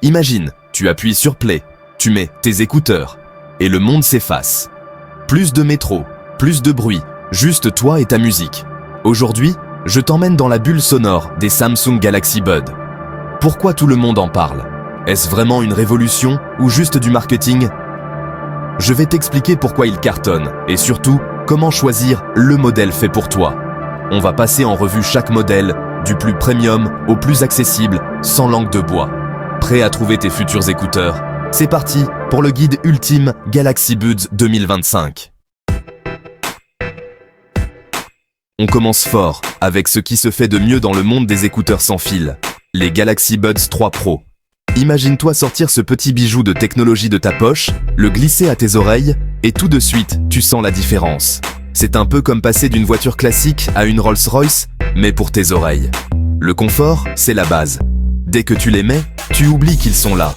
Imagine, tu appuies sur play, tu mets tes écouteurs, et le monde s'efface. Plus de métro, plus de bruit, juste toi et ta musique. Aujourd'hui, je t'emmène dans la bulle sonore des Samsung Galaxy Buds. Pourquoi tout le monde en parle? Est-ce vraiment une révolution ou juste du marketing? Je vais t'expliquer pourquoi ils cartonnent et surtout comment choisir le modèle fait pour toi. On va passer en revue chaque modèle, du plus premium au plus accessible, sans langue de bois. Prêt à trouver tes futurs écouteurs? C'est parti pour le guide ultime Galaxy Buds 2025. On commence fort avec ce qui se fait de mieux dans le monde des écouteurs sans fil, les Galaxy Buds 3 Pro. Imagine-toi sortir ce petit bijou de technologie de ta poche, le glisser à tes oreilles, et tout de suite, tu sens la différence. C'est un peu comme passer d'une voiture classique à une Rolls-Royce, mais pour tes oreilles. Le confort, c'est la base. Dès que tu les mets, tu oublies qu'ils sont là.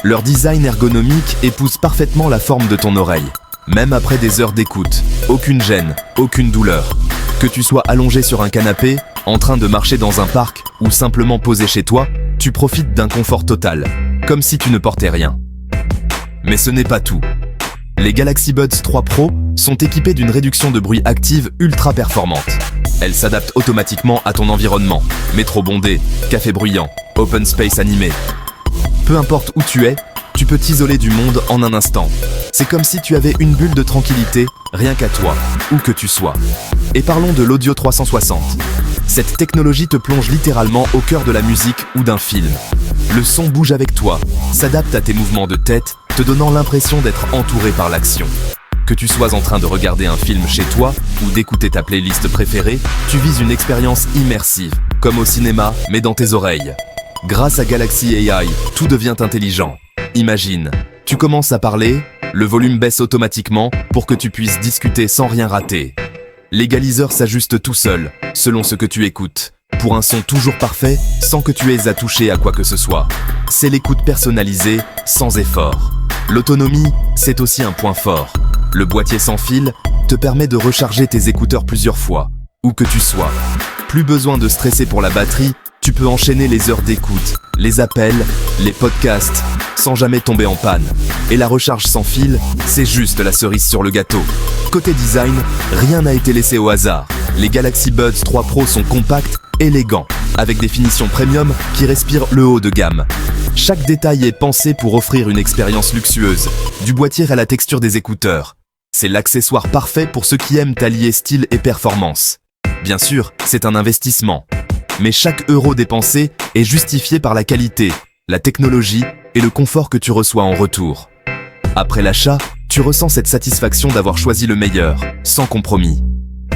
Leur design ergonomique épouse parfaitement la forme de ton oreille. Même après des heures d'écoute, aucune gêne, aucune douleur. Que tu sois allongé sur un canapé, en train de marcher dans un parc ou simplement posé chez toi, tu profites d'un confort total, comme si tu ne portais rien. Mais ce n'est pas tout. Les Galaxy Buds 3 Pro sont équipés d'une réduction de bruit active ultra performante. Elle s'adapte automatiquement à ton environnement, métro bondé, café bruyant, open space animé. Peu importe où tu es, tu peux t'isoler du monde en un instant. C'est comme si tu avais une bulle de tranquillité, rien qu'à toi, où que tu sois. Et parlons de l'audio 360. Cette technologie te plonge littéralement au cœur de la musique ou d'un film. Le son bouge avec toi, s'adapte à tes mouvements de tête, te donnant l'impression d'être entouré par l'action. Que tu sois en train de regarder un film chez toi ou d'écouter ta playlist préférée, tu vises une expérience immersive, comme au cinéma, mais dans tes oreilles. Grâce à Galaxy AI, tout devient intelligent. Imagine, tu commences à parler, le volume baisse automatiquement pour que tu puisses discuter sans rien rater. L'égaliseur s'ajuste tout seul, selon ce que tu écoutes, pour un son toujours parfait, sans que tu aies à toucher à quoi que ce soit. C'est l'écoute personnalisée, sans effort. L'autonomie, c'est aussi un point fort. Le boîtier sans fil te permet de recharger tes écouteurs plusieurs fois, où que tu sois. Plus besoin de stresser pour la batterie, tu peux enchaîner les heures d'écoute, les appels, les podcasts, sans jamais tomber en panne. Et la recharge sans fil, c'est juste la cerise sur le gâteau. Côté design, rien n'a été laissé au hasard. Les Galaxy Buds 3 Pro sont compacts, élégants, avec des finitions premium qui respirent le haut de gamme. Chaque détail est pensé pour offrir une expérience luxueuse, du boîtier à la texture des écouteurs. C'est l'accessoire parfait pour ceux qui aiment allier style et performance. Bien sûr, c'est un investissement. Mais chaque euro dépensé est justifié par la qualité, la technologie et le confort que tu reçois en retour. Après l'achat, tu ressens cette satisfaction d'avoir choisi le meilleur, sans compromis.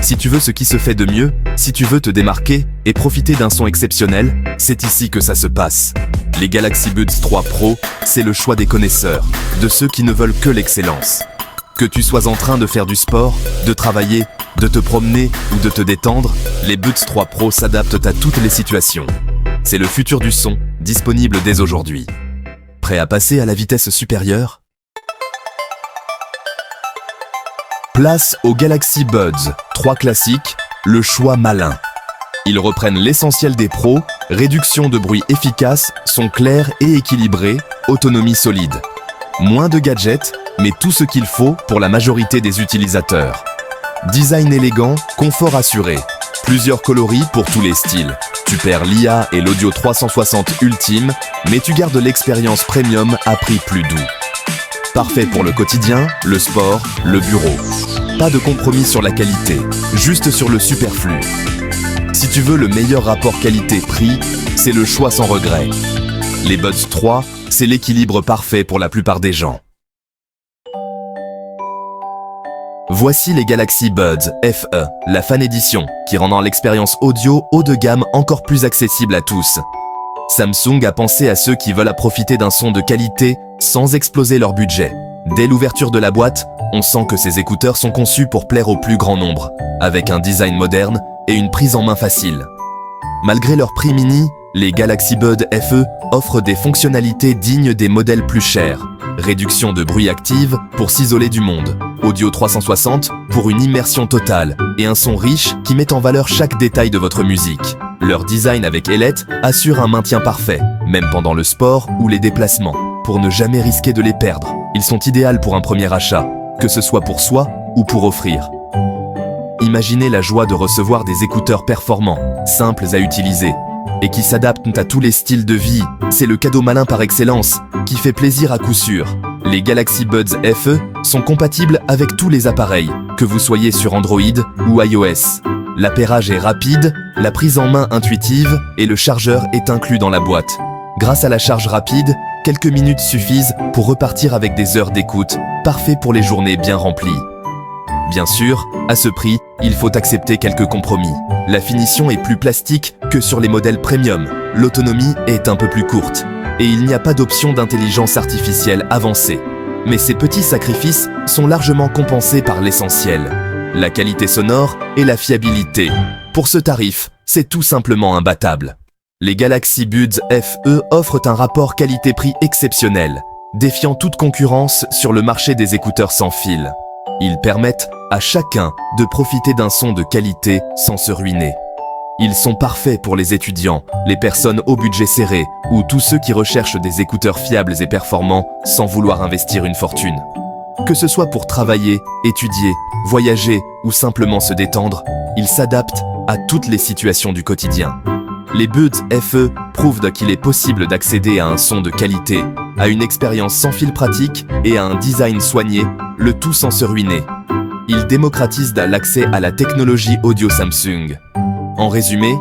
Si tu veux ce qui se fait de mieux, si tu veux te démarquer et profiter d'un son exceptionnel, c'est ici que ça se passe. Les Galaxy Buds 3 Pro, c'est le choix des connaisseurs, de ceux qui ne veulent que l'excellence. Que tu sois en train de faire du sport, de travailler, de te promener ou de te détendre, les Buds 3 Pro s'adaptent à toutes les situations. C'est le futur du son, disponible dès aujourd'hui. Prêt à passer à la vitesse supérieure? Place aux Galaxy Buds 3 classiques, le choix malin. Ils reprennent l'essentiel des pros, réduction de bruit efficace, son clair et équilibré, autonomie solide. Moins de gadgets, mais tout ce qu'il faut pour la majorité des utilisateurs. Design élégant, confort assuré. Plusieurs coloris pour tous les styles. Tu perds l'IA et l'audio 360 ultime, mais tu gardes l'expérience premium à prix plus doux. Parfait pour le quotidien, le sport, le bureau. Pas de compromis sur la qualité, juste sur le superflu. Si tu veux le meilleur rapport qualité-prix, c'est le choix sans regret. Les Buds 3, c'est l'équilibre parfait pour la plupart des gens. Voici les Galaxy Buds FE, la Fan Edition, qui rendant l'expérience audio haut de gamme encore plus accessible à tous. Samsung a pensé à ceux qui veulent profiter d'un son de qualité sans exploser leur budget. Dès l'ouverture de la boîte, on sent que ces écouteurs sont conçus pour plaire au plus grand nombre, avec un design moderne et une prise en main facile. Malgré leur prix mini, les Galaxy Buds FE offrent des fonctionnalités dignes des modèles plus chers. Réduction de bruit active pour s'isoler du monde, audio 360 pour une immersion totale et un son riche qui met en valeur chaque détail de votre musique. Leur design avec ailette assure un maintien parfait, même pendant le sport ou les déplacements, pour ne jamais risquer de les perdre. Ils sont idéaux pour un premier achat, que ce soit pour soi ou pour offrir. Imaginez la joie de recevoir des écouteurs performants, simples à utiliser, et qui s'adaptent à tous les styles de vie. C'est le cadeau malin par excellence, qui fait plaisir à coup sûr. Les Galaxy Buds FE sont compatibles avec tous les appareils, que vous soyez sur Android ou iOS. L'appairage est rapide, la prise en main intuitive et le chargeur est inclus dans la boîte. Grâce à la charge rapide, quelques minutes suffisent pour repartir avec des heures d'écoute, parfait pour les journées bien remplies. Bien sûr, à ce prix, il faut accepter quelques compromis. La finition est plus plastique que sur les modèles premium, l'autonomie est un peu plus courte, et il n'y a pas d'option d'intelligence artificielle avancée. Mais ces petits sacrifices sont largement compensés par l'essentiel, la qualité sonore et la fiabilité. Pour ce tarif, c'est tout simplement imbattable. Les Galaxy Buds FE offrent un rapport qualité-prix exceptionnel, défiant toute concurrence sur le marché des écouteurs sans fil. Ils permettent à chacun de profiter d'un son de qualité sans se ruiner. Ils sont parfaits pour les étudiants, les personnes au budget serré ou tous ceux qui recherchent des écouteurs fiables et performants sans vouloir investir une fortune. Que ce soit pour travailler, étudier, voyager ou simplement se détendre, ils s'adaptent à toutes les situations du quotidien. Les Buds FE prouvent qu'il est possible d'accéder à un son de qualité, à une expérience sans fil pratique et à un design soigné, le tout sans se ruiner. Ils démocratisent l'accès à la technologie audio Samsung. En résumé,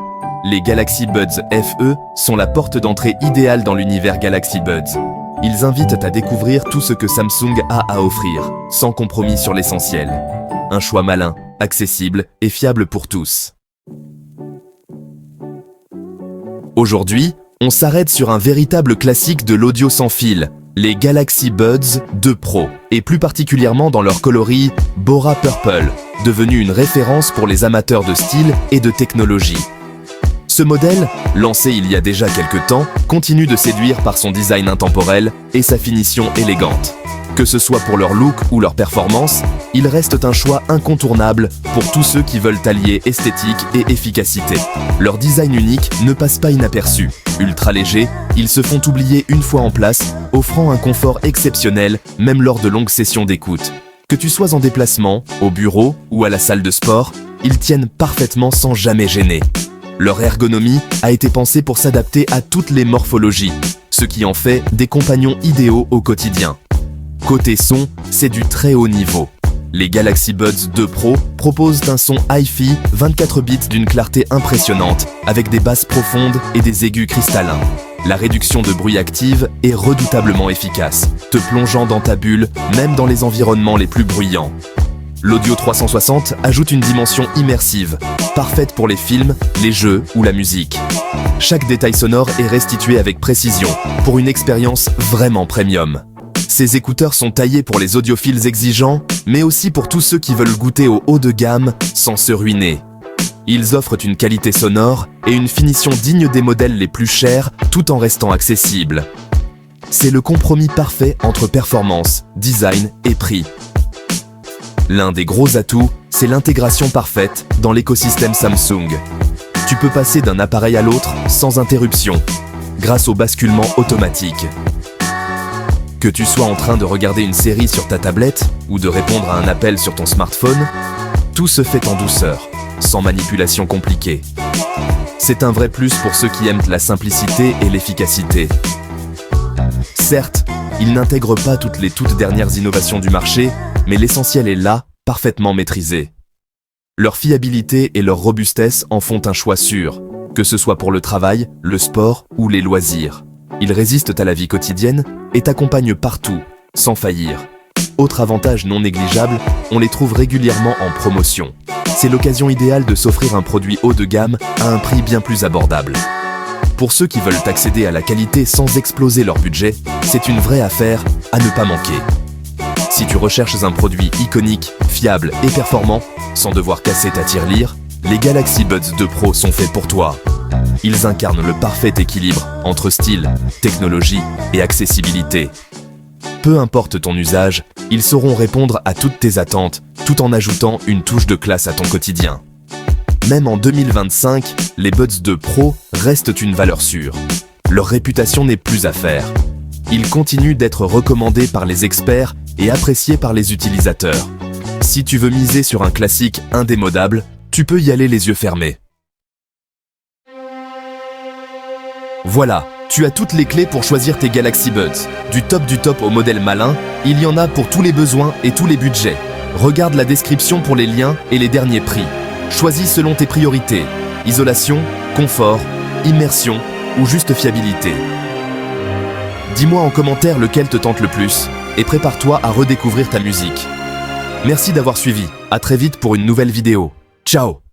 les Galaxy Buds FE sont la porte d'entrée idéale dans l'univers Galaxy Buds. Ils invitent à découvrir tout ce que Samsung a à offrir, sans compromis sur l'essentiel. Un choix malin, accessible et fiable pour tous. Aujourd'hui, on s'arrête sur un véritable classique de l'audio sans fil, les Galaxy Buds 2 Pro, et plus particulièrement dans leur coloris Bora Purple, devenu une référence pour les amateurs de style et de technologie. Ce modèle, lancé il y a déjà quelques temps, continue de séduire par son design intemporel et sa finition élégante. Que ce soit pour leur look ou leur performance, ils restent un choix incontournable pour tous ceux qui veulent allier esthétique et efficacité. Leur design unique ne passe pas inaperçu. Ultra légers, ils se font oublier une fois en place, offrant un confort exceptionnel même lors de longues sessions d'écoute. Que tu sois en déplacement, au bureau ou à la salle de sport, ils tiennent parfaitement sans jamais gêner. Leur ergonomie a été pensée pour s'adapter à toutes les morphologies, ce qui en fait des compagnons idéaux au quotidien. Côté son, c'est du très haut niveau. Les Galaxy Buds 2 Pro proposent un son hi-fi 24 bits d'une clarté impressionnante, avec des basses profondes et des aigus cristallins. La réduction de bruit active est redoutablement efficace, te plongeant dans ta bulle, même dans les environnements les plus bruyants. L'audio 360 ajoute une dimension immersive, parfaite pour les films, les jeux ou la musique. Chaque détail sonore est restitué avec précision, pour une expérience vraiment premium. Ces écouteurs sont taillés pour les audiophiles exigeants, mais aussi pour tous ceux qui veulent goûter au haut de gamme sans se ruiner. Ils offrent une qualité sonore et une finition digne des modèles les plus chers, tout en restant accessibles. C'est le compromis parfait entre performance, design et prix. L'un des gros atouts, c'est l'intégration parfaite dans l'écosystème Samsung. Tu peux passer d'un appareil à l'autre sans interruption, grâce au basculement automatique. Que tu sois en train de regarder une série sur ta tablette ou de répondre à un appel sur ton smartphone, tout se fait en douceur, sans manipulation compliquée. C'est un vrai plus pour ceux qui aiment la simplicité et l'efficacité. Certes, ils n'intègrent pas toutes les toutes dernières innovations du marché, mais l'essentiel est là, parfaitement maîtrisé. Leur fiabilité et leur robustesse en font un choix sûr, que ce soit pour le travail, le sport ou les loisirs. Ils résistent à la vie quotidienne et t'accompagnent partout, sans faillir. Autre avantage non négligeable, on les trouve régulièrement en promotion. C'est l'occasion idéale de s'offrir un produit haut de gamme à un prix bien plus abordable. Pour ceux qui veulent accéder à la qualité sans exploser leur budget, c'est une vraie affaire à ne pas manquer. Si tu recherches un produit iconique, fiable et performant, sans devoir casser ta tirelire, les Galaxy Buds 2 Pro sont faits pour toi. Ils incarnent le parfait équilibre entre style, technologie et accessibilité. Peu importe ton usage, ils sauront répondre à toutes tes attentes tout en ajoutant une touche de classe à ton quotidien. Même en 2025, les Buds 2 Pro restent une valeur sûre. Leur réputation n'est plus à faire. Ils continuent d'être recommandés par les experts et appréciés par les utilisateurs. Si tu veux miser sur un classique indémodable, tu peux y aller les yeux fermés. Voilà, tu as toutes les clés pour choisir tes Galaxy Buds. Du top au modèle malin, il y en a pour tous les besoins et tous les budgets. Regarde la description pour les liens et les derniers prix. Choisis selon tes priorités. Isolation, confort, immersion ou juste fiabilité. Dis-moi en commentaire lequel te tente le plus et prépare-toi à redécouvrir ta musique. Merci d'avoir suivi. À très vite pour une nouvelle vidéo. Ciao!